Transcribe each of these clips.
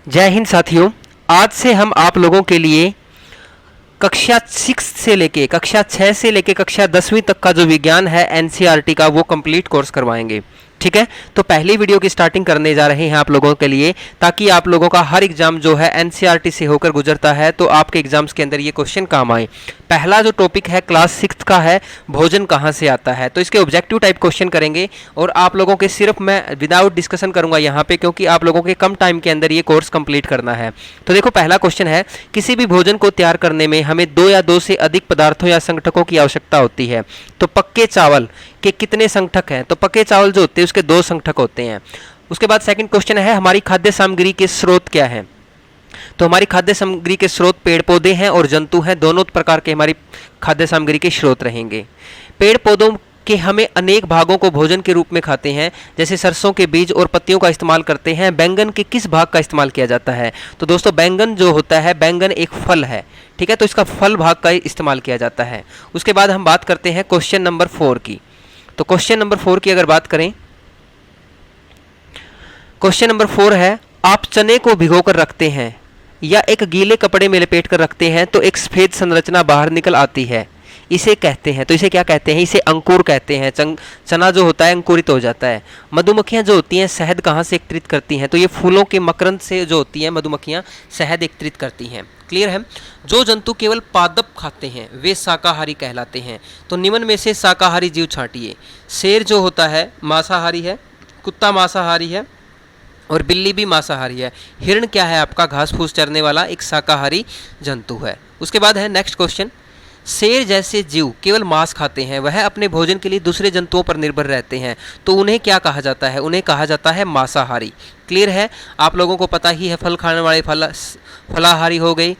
जय हिंद साथियों। आज से हम आप लोगों के लिए कक्षा 6 से लेके कक्षा 6 से लेके कक्षा 10वीं तक का जो विज्ञान है एनसीईआरटी का वो कंप्लीट कोर्स करवाएंगे। ठीक है, तो पहली वीडियो की स्टार्टिंग करने जा रहे हैं आप लोगों के लिए, ताकि आप लोगों का हर एग्जाम जो है एनसीईआरटी से होकर गुजरता है तो आपके एग्जाम्स के अंदर ये क्वेश्चन काम आए। पहला जो टॉपिक है क्लास 6 का है, भोजन कहाँ से आता है। तो इसके ऑब्जेक्टिव टाइप क्वेश्चन करेंगे और आप लोगों के सिर्फ मैं विदाउट डिस्कशन करूंगा यहाँ पे, क्योंकि आप लोगों के कम टाइम के अंदर ये कोर्स कंप्लीट करना है। तो देखो, पहला क्वेश्चन है, किसी भी भोजन को तैयार करने में हमें 2 या 2 से अधिक पदार्थों या संगठकों की आवश्यकता होती है। तो पक्के चावल के कितने संगठक हैं? तो पक्के चावल जो होते हैं उसके 2 संगठक होते हैं। उसके बाद सेकंड क्वेश्चन है, हमारी खाद्य सामग्री के स्रोत क्या है? तो हमारी खाद्य सामग्री के स्रोत पेड़ पौधे हैं और जंतु हैं, दोनों प्रकार के हमारी खाद्य सामग्री के स्रोत रहेंगे। पेड़ पौधों के हमें अनेक भागों को भोजन के रूप में खाते हैं, जैसे सरसों के बीज और पत्तियों का इस्तेमाल करते हैं। बैंगन के किस भाग का इस्तेमाल किया जाता है? तो दोस्तों, बैंगन जो होता है, बैंगन एक फल है, ठीक है, तो इसका फल भाग का इस्तेमाल किया जाता है। उसके बाद हम बात करते हैं क्वेश्चन नंबर 4 की। तो क्वेश्चन नंबर 4 की अगर बात करें, क्वेश्चन नंबर 4 है, आप चने को भिगोकर रखते हैं या एक गीले कपड़े में लपेट कर रखते हैं तो एक सफेद संरचना बाहर निकल आती है, इसे कहते हैं। तो इसे क्या कहते हैं? इसे अंकुर कहते हैं। चना जो होता है अंकुरित हो जाता है। मधुमक्खियां जो होती हैं शहद कहाँ से एकत्रित करती हैं? तो ये फूलों के मकरंद से जो होती हैं मधुमक्खियां शहद एकत्रित करती हैं। क्लियर है? जो जंतु केवल पादप खाते हैं वे शाकाहारी कहलाते हैं। तो निम्न में से शाकाहारी जीव छांटिए। शेर जो होता है मांसाहारी है, कुत्ता मांसाहारी है और बिल्ली भी मांसाहारी है। हिरण क्या है? आपका घास फूस चरने वाला एक शाकाहारी जंतु है। उसके बाद है नेक्स्ट क्वेश्चन, शेर जैसे जीव केवल मांस खाते हैं, वह अपने भोजन के लिए दूसरे जंतुओं पर निर्भर रहते हैं, तो उन्हें क्या कहा जाता है? उन्हें कहा जाता है मांसाहारी। क्लियर है? आप लोगों को पता ही है, फल खाने वाले फलाहारी हो गई।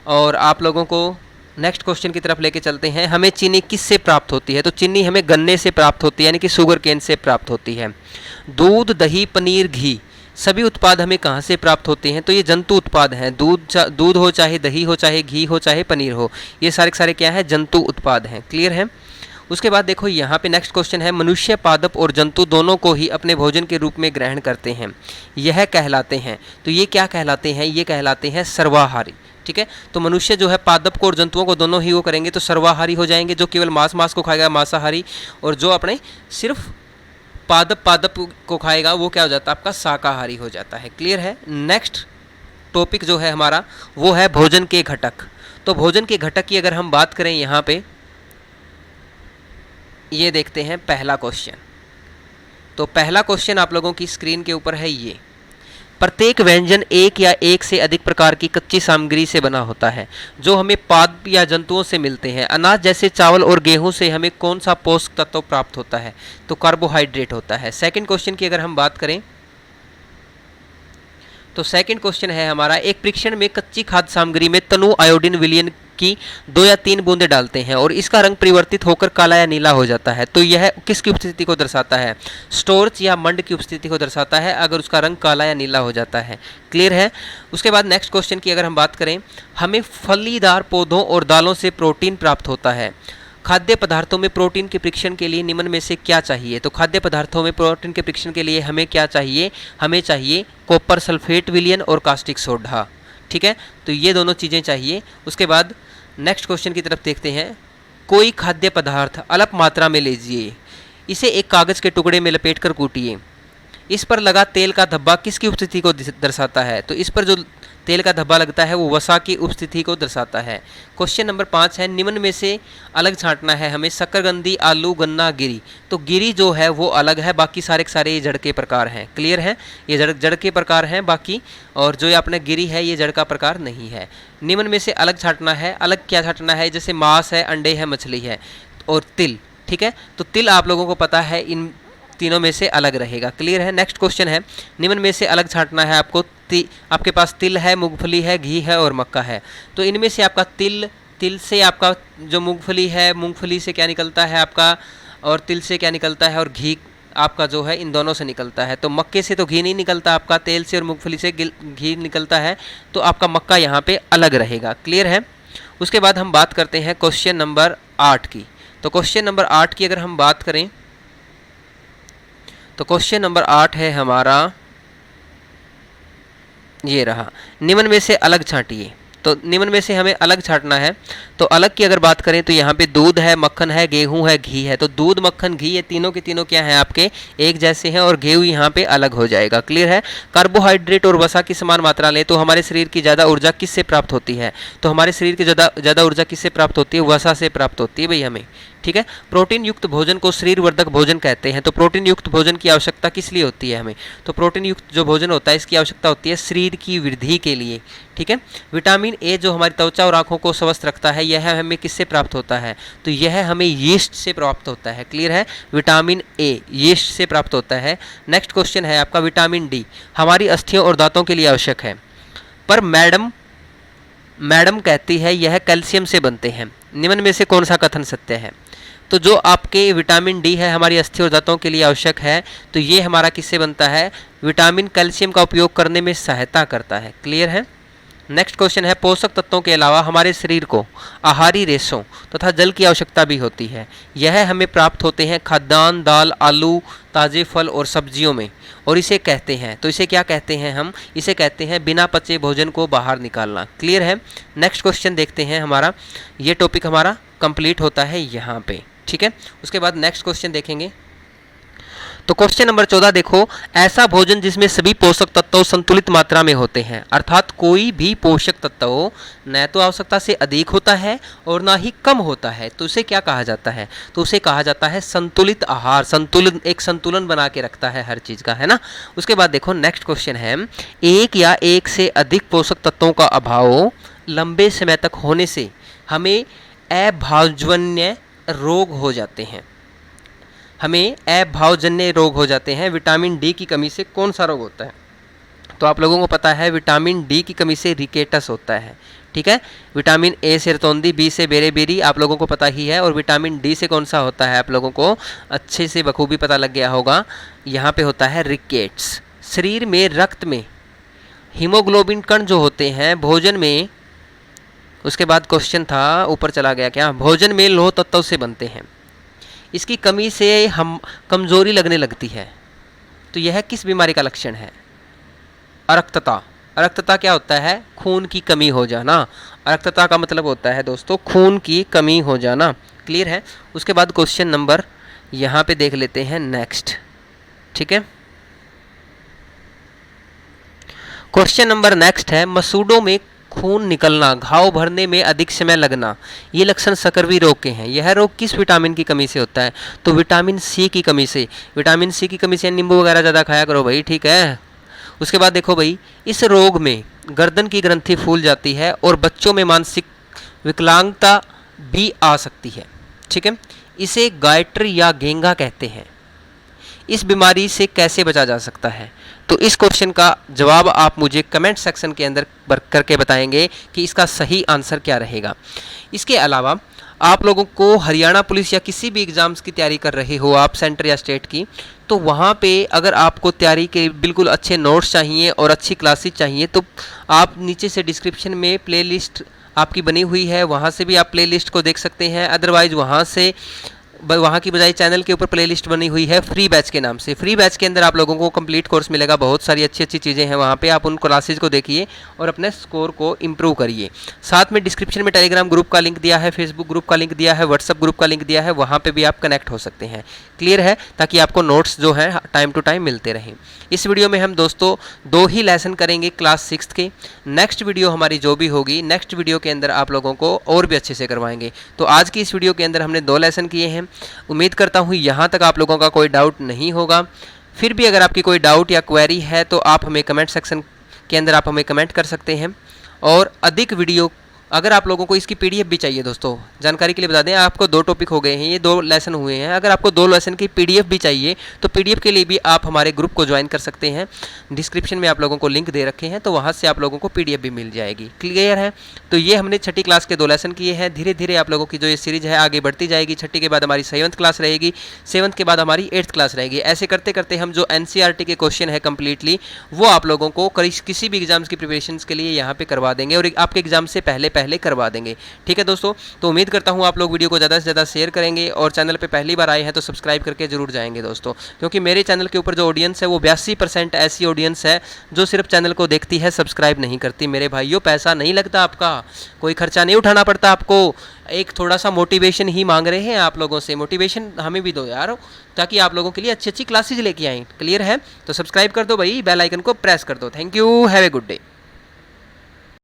और आप लोगों को नेक्स्ट क्वेश्चन की तरफ लेके चलते हैं, हमें चीनी किससे प्राप्त होती है? तो चीनी हमें गन्ने से प्राप्त होती है, यानी कि शुगर केन से प्राप्त होती है। दूध, दही, पनीर, घी सभी उत्पाद हमें कहाँ से प्राप्त होते हैं? तो ये जंतु उत्पाद हैं। दूध हो, चाहे दही हो, चाहे घी हो, चाहे पनीर हो, ये सारे के सारे क्या है? जंतु उत्पाद हैं। क्लियर है? उसके बाद देखो यहाँ पे नेक्स्ट क्वेश्चन है, मनुष्य पादप और जंतु दोनों को ही अपने भोजन के रूप में ग्रहण करते हैं, यह कहलाते हैं। तो ये क्या कहलाते हैं? ये कहलाते हैं सर्वाहारी। ठीक है, तो मनुष्य जो है पादप को और जंतुओं को दोनों ही वो करेंगे तो सर्वाहारी हो जाएंगे। जो केवल मांस को खाएगा मांसाहारी, और जो अपने सिर्फ पादप को खाएगा वो क्या हो जाता है? आपका शाकाहारी हो जाता है। क्लियर है? नेक्स्ट टॉपिक जो है हमारा वो है भोजन के घटक। तो भोजन के घटक की अगर हम बात करें, यहाँ पे ये देखते हैं पहला क्वेश्चन। तो पहला क्वेश्चन आप लोगों की स्क्रीन के ऊपर है, ये प्रत्येक व्यंजन एक या एक से अधिक प्रकार की कच्ची सामग्री से बना होता है जो हमें पादप या जंतुओं से मिलते हैं। अनाज जैसे चावल और गेहूं से हमें कौन सा पोषक तत्व प्राप्त होता है? तो कार्बोहाइड्रेट होता है। सेकंड क्वेश्चन की अगर हम बात करें, तो सेकंड क्वेश्चन है हमारा, एक परीक्षण में कच्ची खाद्य सामग्री में तनु आयोडीन विलयन की 2 या 3 बूंदें डालते हैं और इसका रंग परिवर्तित होकर काला या नीला हो जाता है, तो यह किसकी उपस्थिति को दर्शाता है? स्टोर्च या मंड की उपस्थिति को दर्शाता है, अगर उसका रंग काला या नीला हो जाता है। क्लियर है? उसके बाद नेक्स्ट क्वेश्चन की अगर हम बात करें, हमें फलीदार पौधों और दालों से प्रोटीन प्राप्त होता है। खाद्य पदार्थों में प्रोटीन के परीक्षण के लिए निम्न में से क्या चाहिए? तो खाद्य पदार्थों में प्रोटीन के परीक्षण के लिए हमें क्या चाहिए? हमें चाहिए कॉपर सल्फेट विलयन और कास्टिक सोडा। ठीक है, तो ये दोनों चीज़ें चाहिए। उसके बाद नेक्स्ट क्वेश्चन की तरफ देखते हैं, कोई खाद्य पदार्थ अल्प मात्रा में लीजिए, इसे एक कागज़ के टुकड़े में लपेटकर कूटिए, इस पर लगा तेल का धब्बा किसकी उपस्थिति को दर्शाता है? तो इस पर जो तेल का धब्बा लगता है वो वसा की उपस्थिति को दर्शाता है। क्वेश्चन नंबर 5 है, निम्न में से अलग छांटना है हमें, शकरकंदी, आलू, गन्ना, गिरी। तो गिरी जो है वो अलग है, बाकी सारे के सारे ये जड़ के प्रकार हैं। क्लियर है? ये जड़ के प्रकार हैं बाकी, और जो ये अपने गिरी है ये जड़ का प्रकार नहीं है। निम्न में से अलग छांटना है, अलग क्या छांटना है? जैसे मांस है, अंडे है, मछली है और तिल। ठीक है, तो तिल आप लोगों को पता है इन तीनों में से अलग रहेगा। क्लियर है? नेक्स्ट क्वेश्चन है, निम्न में से अलग छांटना है आपको, आपके पास तिल है, मूंगफली है, घी है और मक्का है। तो इनमें से आपका तिल से आपका जो मूंगफली है, मूंगफली से क्या निकलता है आपका, और तिल से क्या निकलता है, और घी आपका जो है इन दोनों से निकलता है। तो मक्के से तो घी नहीं निकलता आपका, तेल से और मूंगफली से घी निकलता है, तो आपका मक्का यहाँ पे अलग रहेगा। क्लियर है? उसके बाद हम बात करते हैं क्वेश्चन नंबर 8 की। तो क्वेश्चन नंबर 8 की अगर हम बात करें, तो क्वेश्चन नंबर 8 है हमारा, ये रहा। निम्न में से अलग छांटिए। तो निम्न में से हमें अलग छांटना है। तो अलग की अगर बात करें तो यहाँ पे दूध है, मक्खन है, गेहूं है, घी है। तो दूध, मक्खन, घी ये तीनों के तीनों क्या हैं आपके एक जैसे हैं और गेहूं यहाँ पे अलग हो जाएगा। क्लियर है। कार्बोहाइड्रेट और वसा की समान मात्रा लें तो हमारे शरीर की ज़्यादा ऊर्जा किससे प्राप्त होती है? तो हमारे शरीर की ज़्यादा ऊर्जा किससे प्राप्त होती है? वसा से प्राप्त होती है भाई हमें। ठीक है। प्रोटीन युक्त भोजन को शरीर वर्धक भोजन कहते हैं। तो प्रोटीन युक्त भोजन की आवश्यकता किस लिए होती है हमें? तो प्रोटीन युक्त जो भोजन होता है इसकी आवश्यकता होती है शरीर की वृद्धि के लिए। ठीक है। विटामिन ए जो हमारी त्वचा और आंखों को स्वस्थ रखता है, यह हमें किससे प्राप्त होता है? तो यह हमें यीस्ट से प्राप्त होता है। क्लियर है। विटामिन ए यीस्ट से प्राप्त होता है। नेक्स्ट क्वेश्चन है आपका विटामिन डी हमारी अस्थियों और दांतों के लिए आवश्यक है, पर मैडम कहती है यह कैल्शियम से बनते हैं। निम्न में से कौन सा कथन सत्य है? तो जो आपके विटामिन डी है हमारी अस्थि और दांतों के लिए आवश्यक है, तो ये हमारा किससे बनता है? विटामिन कैल्शियम का उपयोग करने में सहायता करता है। क्लियर है। नेक्स्ट क्वेश्चन है पोषक तत्वों के अलावा हमारे शरीर को आहारी रेशों तथा जल की आवश्यकता भी होती है। यह हमें प्राप्त होते हैं खाद्यान्न, दाल, आलू, ताजे फल और सब्जियों में, और इसे कहते हैं, तो इसे क्या कहते हैं हम? इसे कहते हैं बिना पचे भोजन को बाहर निकालना। क्लियर है। नेक्स्ट क्वेश्चन देखते हैं। हमारा ये टॉपिक हमारा कंप्लीट होता है यहाँ पे। ठीक है। उसके बाद नेक्स्ट क्वेश्चन देखेंगे। तो क्वेश्चन नंबर 14 देखो, ऐसा भोजन जिसमें सभी पोषक तत्व संतुलित मात्रा में होते हैं, अर्थात कोई भी पोषक तत्व न तो आवश्यकता से अधिक होता है और ना ही कम होता है, तो उसे क्या कहा जाता है? तो उसे कहा जाता है संतुलित आहार। संतुलन, एक संतुलन बना के रखता है हर चीज़ का, है ना। उसके बाद देखो नेक्स्ट क्वेश्चन है, एक या एक से अधिक पोषक तत्वों का अभाव लंबे समय तक होने से हमें अभावजन्य रोग हो जाते हैं। हमें अभावजन्य रोग हो जाते हैं। विटामिन डी की कमी से कौन सा रोग होता है? तो आप लोगों को पता है विटामिन डी की कमी से रिकेटस होता है। ठीक है। विटामिन ए से रतौंधी, बी से बेरेबेरी आप लोगों को पता ही है, और विटामिन डी से कौन सा होता है आप लोगों को अच्छे से बखूबी पता लग गया होगा। यहाँ पे होता है रिकेट्स। शरीर में रक्त में हीमोग्लोबिन कण जो होते हैं भोजन में, उसके बाद क्वेश्चन था ऊपर चला गया क्या, भोजन में लौह तत्व से बनते हैं। इसकी कमी से हम कमजोरी लगने लगती है। तो यह किस बीमारी का लक्षण है? अरक्तता। अरक्तता क्या होता है? खून की कमी हो जाना। अरक्तता का मतलब होता है दोस्तों खून की कमी हो जाना। क्लियर है। उसके बाद क्वेश्चन नंबर यहाँ पे देख लेते हैं नेक्स्ट। ठीक है। क्वेश्चन नंबर नेक्स्ट है, मसूड़ों में खून निकलना, घाव भरने में अधिक समय लगना, ये लक्षण सकर्वी रोग के हैं। यह रोग किस विटामिन की कमी से होता है? तो विटामिन सी की कमी से। विटामिन सी की कमी से नींबू वगैरह ज़्यादा खाया करो भाई। ठीक है। उसके बाद देखो भाई, इस रोग में गर्दन की ग्रंथि फूल जाती है और बच्चों में मानसिक विकलांगता भी आ सकती है। ठीक है। इसे गायट्री या घेंगा कहते हैं। इस बीमारी से कैसे बचा जा सकता है? तो इस क्वेश्चन का जवाब आप मुझे कमेंट सेक्शन के अंदर करके बताएंगे कि इसका सही आंसर क्या रहेगा। इसके अलावा आप लोगों को हरियाणा पुलिस या किसी भी एग्ज़ाम्स की तैयारी कर रहे हो आप, सेंटर या स्टेट की, तो वहाँ पे अगर आपको तैयारी के बिल्कुल अच्छे नोट्स चाहिए और अच्छी क्लासेस चाहिए, तो आप नीचे से डिस्क्रिप्शन में प्लेलिस्ट आपकी बनी हुई है, वहाँ से भी आप प्लेलिस्ट को देख सकते हैं। अदरवाइज़ वहाँ की बजाय चैनल के ऊपर प्लेलिस्ट बनी हुई है फ्री बैच के नाम से। फ्री बैच के अंदर आप लोगों को कंप्लीट कोर्स मिलेगा, बहुत सारी अच्छी अच्छी चीज़ें हैं वहाँ पे। आप उन क्लासेज को देखिए और अपने स्कोर को इम्प्रूव करिए। साथ में डिस्क्रिप्शन में टेलीग्राम ग्रुप का लिंक दिया है, फेसबुक ग्रुप का लिंक दिया है, व्हाट्सअप ग्रुप का लिंक दिया है, वहाँ पर भी आप कनेक्ट हो सकते हैं। क्लियर है। ताकि आपको नोट्स जो हैं टाइम टू टाइम मिलते रहें। इस वीडियो में हम दोस्तों 2 ही लेसन करेंगे क्लास 6 के। नेक्स्ट वीडियो हमारी जो भी होगी, नेक्स्ट वीडियो के अंदर आप लोगों को और भी अच्छे से करवाएंगे। तो आज की इस वीडियो के अंदर हमने 2 लेसन किए हैं। उम्मीद करता हूँ यहाँ तक आप लोगों का कोई डाउट नहीं होगा। फिर भी अगर आपकी कोई डाउट या क्वेरी है तो आप हमें कमेंट सेक्शन के अंदर आप हमें कमेंट कर सकते हैं। और अधिक वीडियो, अगर आप लोगों को इसकी पीडीएफ भी चाहिए दोस्तों, जानकारी के लिए बता दें, आपको 2 टॉपिक हो गए हैं, ये 2 लेसन हुए हैं। अगर आपको 2 लेसन की पीडीएफ भी चाहिए तो पीडीएफ के लिए भी आप हमारे ग्रुप को ज्वाइन कर सकते हैं। डिस्क्रिप्शन में आप लोगों को लिंक दे रखे हैं, तो वहाँ से आप लोगों को पीडीएफ भी मिल जाएगी। क्लियर है। तो ये हमने 6ठी क्लास के 2 लेसन किए हैं। धीरे धीरे आप लोगों की जो ये सीरीज है आगे बढ़ती जाएगी। 6ठी के बाद हमारी 7th क्लास रहेगी, 7th के बाद हमारी 8th क्लास रहेगी। ऐसे करते करते हम जो एनसीईआरटी के क्वेश्चन है कम्प्लीटली वो आप लोगों को किसी भी एग्जाम्स की प्रिपरेशन के लिए यहाँ पे करवा देंगे और आपके एग्जाम से पहले पहले करवा देंगे। ठीक है दोस्तों, तो उम्मीद करता हूँ आप लोग वीडियो को ज़्यादा से ज़्यादा शेयर करेंगे और चैनल पे पहली बार आए हैं तो सब्सक्राइब करके जरूर जाएंगे दोस्तों, क्योंकि मेरे चैनल के ऊपर जो ऑडियंस है वो 82% ऐसी ऑडियंस है जो सिर्फ चैनल को देखती है, सब्सक्राइब नहीं करती। मेरे भाइयों, पैसा नहीं लगता आपका, कोई खर्चा नहीं उठाना पड़ता आपको, एक थोड़ा सा मोटिवेशन ही मांग रहे हैं आप लोगों से। मोटिवेशन हमें भी दो यार, ताकि आप लोगों के लिए अच्छी अच्छी क्लासेज लेके आएँ। क्लियर है? तो सब्सक्राइब कर दो भाई, बेल आइकन को प्रेस कर दो। Thank you, have a good day.